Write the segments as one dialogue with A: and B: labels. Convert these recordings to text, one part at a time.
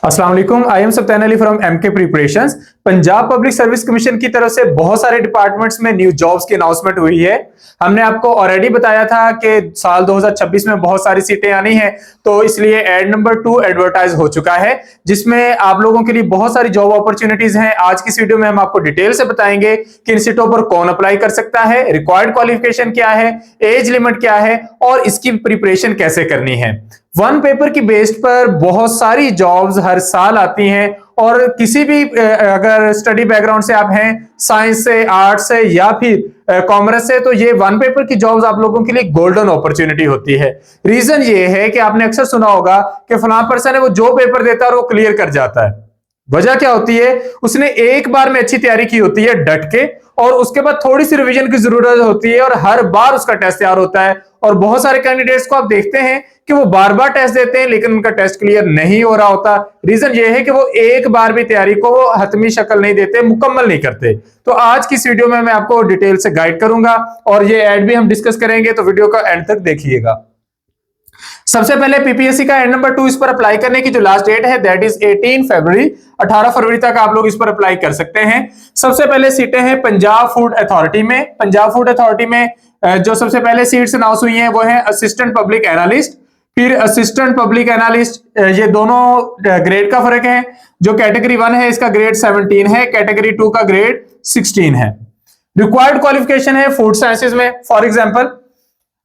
A: अस्सलाम वालेकुम। I am Saftan Ali from MK preparations. Punjab public service commission की तरफ से बहुत सारे डिपार्टमेंट्स में न्यू जॉब्स की अनाउंसमेंट हुई है। हमने आपको ऑलरेडी बताया था कि साल 2026 में बहुत सारी सीटें आनी है, तो इसलिए एड नंबर 2 एडवर्टाइज हो चुका है, जिसमें आप लोगों के लिए बहुत सारी जॉब अपॉर्चुनिटीज हैं। आज की इस वीडियो में हम आपको डिटेल से बताएंगे कि इन सीटों पर कौन अप्लाई कर सकता है, रिक्वायर्ड क्वालिफिकेशन क्या है, एज लिमिट क्या है और इसकी प्रिपरेशन कैसे करनी है। वन पेपर की बेस्ड पर बहुत सारी जॉब्स हर साल आती हैं और किसी भी अगर स्टडी बैकग्राउंड से आप हैं, साइंस से, आर्ट्स से या फिर कॉमर्स से, तो ये वन पेपर की जॉब्स आप लोगों के लिए गोल्डन अपॉर्चुनिटी होती है। रीजन ये है कि आपने अक्सर सुना होगा कि फलां पर्सन है, वो जो पेपर देता है और वो क्लियर कर जाता है। वजह क्या होती है? उसने एक बार में अच्छी तैयारी की होती है डट के, और उसके बाद थोड़ी सी रिवीजन की जरूरत होती है और हर बार उसका टेस्ट तैयार होता है। और बहुत सारे कैंडिडेट्स को आप देखते हैं कि वो बार बार टेस्ट देते हैं लेकिन उनका टेस्ट क्लियर नहीं हो रहा होता। रीजन ये है कि वो एक बार भी तैयारी को हतमी शक्ल नहीं देते, मुकम्मल नहीं करते। तो आज की इस वीडियो में मैं आपको डिटेल से गाइड करूंगा और ये ऐड भी हम डिस्कस करेंगे, तो वीडियो का एंड तक देखिएगा। सबसे पहले पीपीएससी का एड नंबर 2 इस पर अप्लाई करने की जो लास्ट डेट है दैट इज 18 फरवरी। 18 फरवरी तक आप लोग इस पर अप्लाई कर सकते हैं। सबसे पहले सीटें हैं पंजाब फूड अथॉरिटी में। पंजाब फूड अथॉरिटी में जो सबसे पहले सीट्स अनाउंस हुई हैं वो है असिस्टेंट पब्लिक एनालिस्ट, फिर असिस्टेंट पब्लिक एनालिस्ट। ये दोनों ग्रेड का फर्क है। जो कैटेगरी 1 है इसका ग्रेड 17 है, कैटेगरी 2 का ग्रेड 16 है। रिक्वायर्ड क्वालिफिकेशन है फूड साइंसेज में। फॉर एग्जाम्पल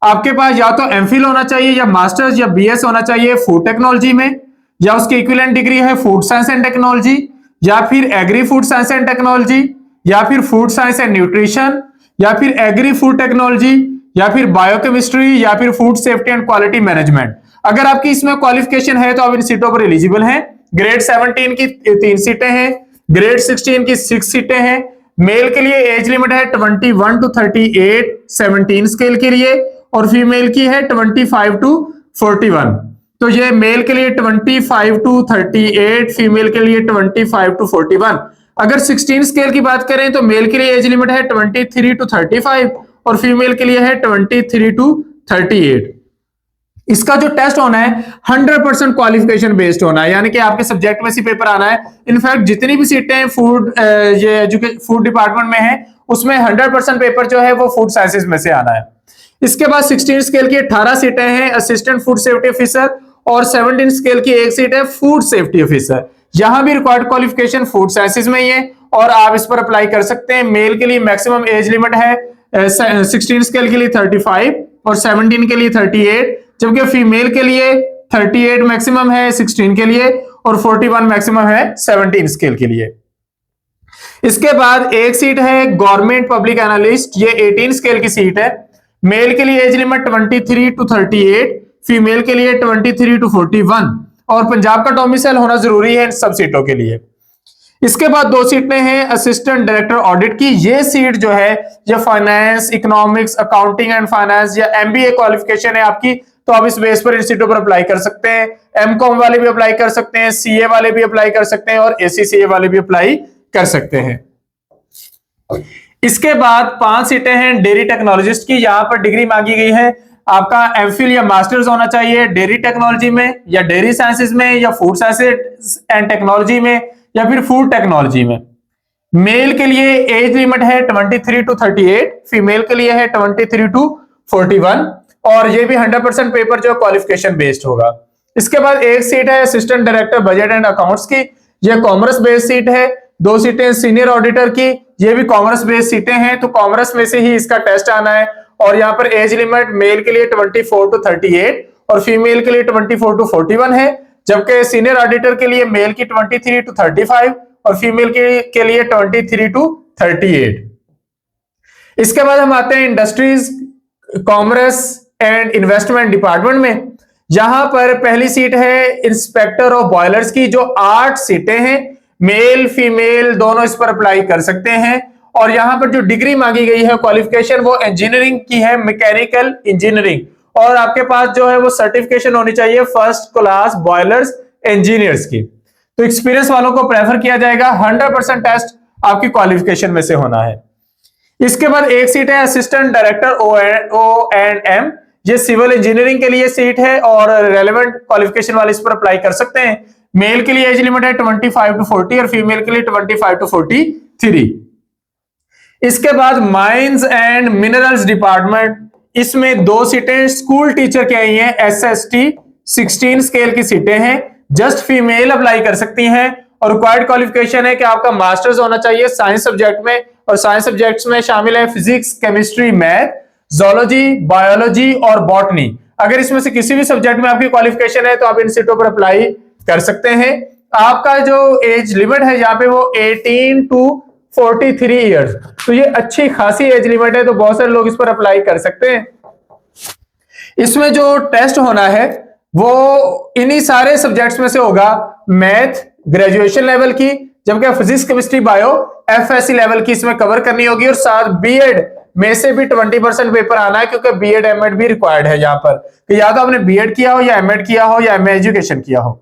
A: आपके पास या तो एमफिल होना चाहिए या मास्टर्स या बीएस होना चाहिए फूड टेक्नोलॉजी में, या उसकी इक्विवेलेंट डिग्री है फूड साइंस एंड टेक्नोलॉजी, या फिर agri food science and technology, या फिर फूड साइंस एंड न्यूट्रिशन, या फिर एग्री फूड टेक्नोलॉजी, या फिर बायोकेमिस्ट्री, या फिर food safety and quality management. अगर आपकी इसमें क्वालिफिकेशन है तो आप इन सीटों पर एलिजिबल हैं। ग्रेड 17 की 3 सीटें हैं, ग्रेड 16 की 6 सीटें हैं। मेल के लिए एज लिमिट है 21 टू 38 17 स्केल के लिए, और फीमेल की है 25 टू 41। तो ये मेल के लिए 25 टू 38, फीमेल के लिए 25 टू 41। अगर 16 स्केल की बात करें तो मेल के लिए एज लिमिट है 23 टू 35 और फीमेल के लिए है 23 टू 38। इसका जो टेस्ट होना है 100% क्वालिफिकेशन बेस्ड होना है, यानी कि आपके सब्जेक्ट में से पेपर आना है। इनफैक्ट जितनी भी सीटें फूड डिपार्टमेंट में है उसमें 100% पेपर जो है वो फूड साइंसेज में से आना है। इसके बाद 16 स्केल की 18 सीटें हैं असिस्टेंट फूड सेफ्टी ऑफिसर, और 17 स्केल की एक सीट है फूड सेफ्टी ऑफिसर। यहां भी रिक्वायर्ड क्वालिफिकेशन फूड साइंसेज में ही है और आप इस पर अप्लाई कर सकते हैं। मेल के लिए मैक्सिमम एज लिमिट है 16 स्केल के लिए 35 और 17 के लिए 38, जबकि फीमेल के लिए 38 मैक्सिमम है 16 के लिए और 41 मैक्सिमम है 17 स्केल के लिए। इसके बाद एक सीट है गवर्नमेंट पब्लिक एनालिस्ट, ये 18 स्केल की सीट है। मेल के लिए एज लिमिट 23 टू 38, फीमेल के लिए 23 टू 41, और पंजाब का डोमिसाइल होना जरूरी है इन सब सीटों के लिए। इसके बाद 2 सीटें हैं असिस्टेंट डायरेक्टर ऑडिट की। ये सीट जो है ये finance, economics, accounting and finance या एमबीए क्वालिफिकेशन है आपकी, तो आप इस बेस पर इन सीटों पर अप्लाई कर सकते हैं। एमकॉम वाले भी अप्लाई कर सकते हैं, सीए वाले भी अप्लाई कर सकते हैं और एसीसीए वाले भी अप्लाई कर सकते हैं। इसके बाद 5 सीटें हैं डेयरी टेक्नोलॉजिस्ट की। यहां पर डिग्री मांगी गई है आपका एमफिल या मास्टर्स होना चाहिए डेयरी टेक्नोलॉजी में या डेयरी साइंसेज में या फूड साइंसेज एंड टेक्नोलॉजी में या फिर फूड टेक्नोलॉजी में। मेल के लिए एज लिमिट है 23 टू 38, फीमेल के लिए है 23 टू 41, और ये भी 100% पेपर जो क्वालिफिकेशन बेस्ड होगा। इसके बाद एक सीट है assistant director budget and accounts की, ये कॉमर्स बेस्ड सीट है। 2 सीटें सीनियर ऑडिटर की, ये भी कॉमर्स बेस्ड सीटें हैं, तो कॉमर्स में से ही इसका टेस्ट आना है। और यहाँ पर एज लिमिट मेल के लिए 24 टू 38 और फीमेल के लिए 24 टू 41 है, जबकि सीनियर ऑडिटर के लिए मेल की 23 टू 35 और फीमेल के लिए 23 टू 38। इसके बाद हम आते हैं industries, commerce and investment department में। यहां पर पहली सीट है इंस्पेक्टर ऑफ बॉयलर्स की, जो 8 सीटें हैं। मेल फीमेल दोनों इस पर अप्लाई कर सकते हैं। और यहां पर जो डिग्री मांगी गई है क्वालिफिकेशन वो इंजीनियरिंग की है, मैकेनिकल इंजीनियरिंग, और आपके पास जो है वो सर्टिफिकेशन होनी चाहिए फर्स्ट क्लास बॉयलर्स इंजीनियर्स की। तो एक्सपीरियंस वालों को प्रेफर किया जाएगा। 100% टेस्ट आपकी क्वालिफिकेशन में से होना है। इसके बाद एक सीट है असिस्टेंट डायरेक्टर O&M, ये सिविल इंजीनियरिंग के लिए सीट है और रेलेवेंट क्वालिफिकेशन वाले इस पर अप्लाई कर सकते हैं। मेल के लिए एज लिमिट है 25 to 40 और फीमेल के लिए 25 to 43। इसके बाद माइंस एंड मिनरल्स डिपार्टमेंट, इसमें 2 सीटें स्कूल टीचर की आई हैं, SST 16 स्केल की सीटें हैं, जस्ट फीमेल अप्लाई कर सकती हैं और रिक्वायर्ड क्वालिफिकेशन है कि आपका मास्टर्स होना चाहिए साइंस सब्जेक्ट में, और साइंस सब्जेक्ट्स में शामिल है physics, chemistry, math, zoology, biology और बॉटनी। अगर इसमें से किसी भी सब्जेक्ट में आपकी क्वालिफिकेशन है तो आप इन सीटों पर अप्लाई कर सकते हैं। आपका जो एज लिमिट है यहाँ पे वो 18 to 43 ईयर्स, तो ये अच्छी खासी एज लिमिट है, तो बहुत सारे लोग इस पर अप्लाई कर सकते हैं। इसमें जो टेस्ट होना है वो इन्हीं सारे सब्जेक्ट्स में से होगा, मैथ ग्रेजुएशन लेवल की, जबकि physics, chemistry, bio FSC level की इसमें कवर करनी होगी, और साथ बीएड में से भी 20% पेपर आना है, क्योंकि बीएड एमएड भी रिक्वायर्ड है यहाँ पर, कि या तो आपने बीएड किया हो या एमएड किया हो या एमए एजुकेशन किया हो।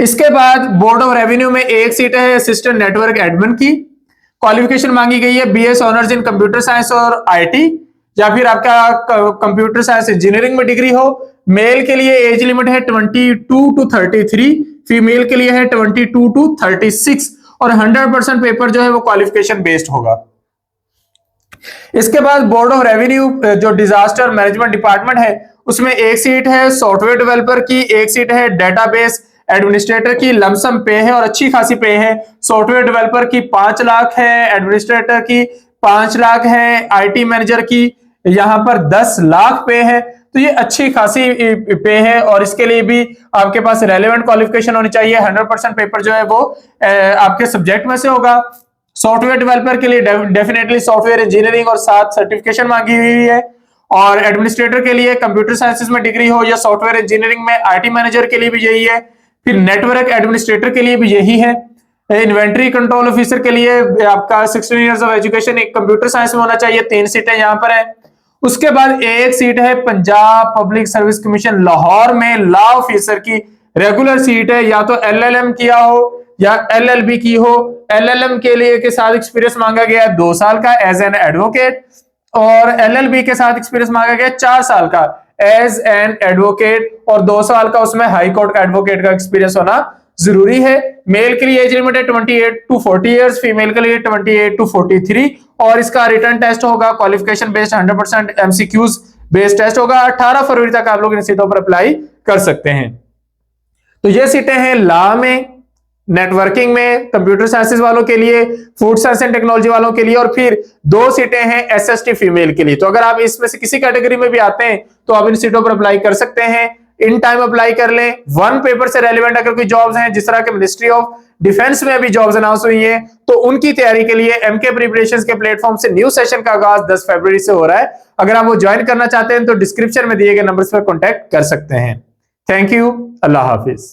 A: इसके बाद बोर्ड ऑफ रेवेन्यू में एक सीट है असिस्टेंट नेटवर्क एडमिन की, क्वालिफिकेशन मांगी गई है BS honours in computer science और IT, या फिर आपका कंप्यूटर साइंस इंजीनियरिंग में डिग्री हो। मेल के लिए एज लिमिट है 22 to 33, फीमेल के लिए है 22 to 36, और 100% पेपर जो है वो क्वालिफिकेशन बेस्ड होगा। इसके बाद बोर्ड ऑफ रेवेन्यू जो डिजास्टर मैनेजमेंट डिपार्टमेंट है उसमें एक सीट है सॉफ्टवेयर डेवलपर की, एक सीट है डेटाबेस एडमिनिस्ट्रेटर की, लमसम पे है और अच्छी खासी पे है। सॉफ्टवेयर डेवलपर की 5 लाख है, एडमिनिस्ट्रेटर की 5 लाख है, IT मैनेजर की यहां पर 10 लाख पे है, तो ये अच्छी खासी पे है, और इसके लिए भी आपके पास रेलेवेंट क्वालिफिकेशन होनी चाहिए। 100% पेपर जो है वो आपके सब्जेक्ट में से होगा। सॉफ्टवेयर डेवलपर के लिए डेफिनेटली सॉफ्टवेयर इंजीनियरिंग और साथ सर्टिफिकेशन मांगी हुई है, और एडमिनिस्ट्रेटर के लिए कंप्यूटर साइंसेस में डिग्री हो या सॉफ्टवेयर इंजीनियरिंग में, IT मैनेजर के लिए भी यही है, फिर नेटवर्क एडमिनिस्ट्रेटर के लिए भी यही है, इन्वेंट्री कंट्रोल ऑफिसर के लिए आपका 16 इयर्स ऑफ एजुकेशन एक कंप्यूटर साइंस में होना चाहिए। 3 सीटें यहां पर है। उसके बाद एक सीट है Punjab public service commission Lahore में लॉ ऑफिसर की, रेगुलर सीट है, या तो LLM किया हो या LLB की हो। LLM के लिए के साथ एक्सपीरियंस मांगा गया है 2 साल का एज एन एडवोकेट, और LLB के साथ एक्सपीरियंस मांगा गया 4 साल का एज एन एडवोकेट, और 2 साल का उसमें हाई कोर्ट का एडवोकेट का एक्सपीरियंस होना जरूरी है। मेल के लिए एज लिमिट है 28 to 40 इयर्स, फीमेल के लिए 28 to 43, और इसका रिटर्न टेस्ट होगा qualification based 100% MCQs based test होगा। 18 फरवरी तक आप लोग इन सीटों पर अप्लाई कर सकते हैं। तो ये सीटें हैं लॉ में, नेटवर्किंग में, कंप्यूटर साइंसेस वालों के लिए, फूड साइंस एंड टेक्नोलॉजी वालों के लिए, और फिर 2 सीटें हैं SST फीमेल के लिए। तो अगर आप इसमें से किसी कैटेगरी में भी आते हैं तो आप इन सीटों पर अप्लाई कर सकते हैं। इन टाइम अप्लाई कर लें। 1 पेपर से रेलेवेंट अगर कोई जॉब्स हैं, जिस तरह के मिनिस्ट्री ऑफ डिफेंस में अभी जॉब्स अनाउंस हुई हैं, तो उनकी तैयारी के लिए MK प्रिपरेशंस के प्लेटफॉर्म से न्यू सेशन का आगाज 10 फरवरी से हो रहा है। अगर आप वो ज्वाइन करना चाहते हैं तो डिस्क्रिप्शन में दिए गए नंबर्स पर कॉन्टैक्ट कर सकते हैं। Thank you, Allah Hafiz.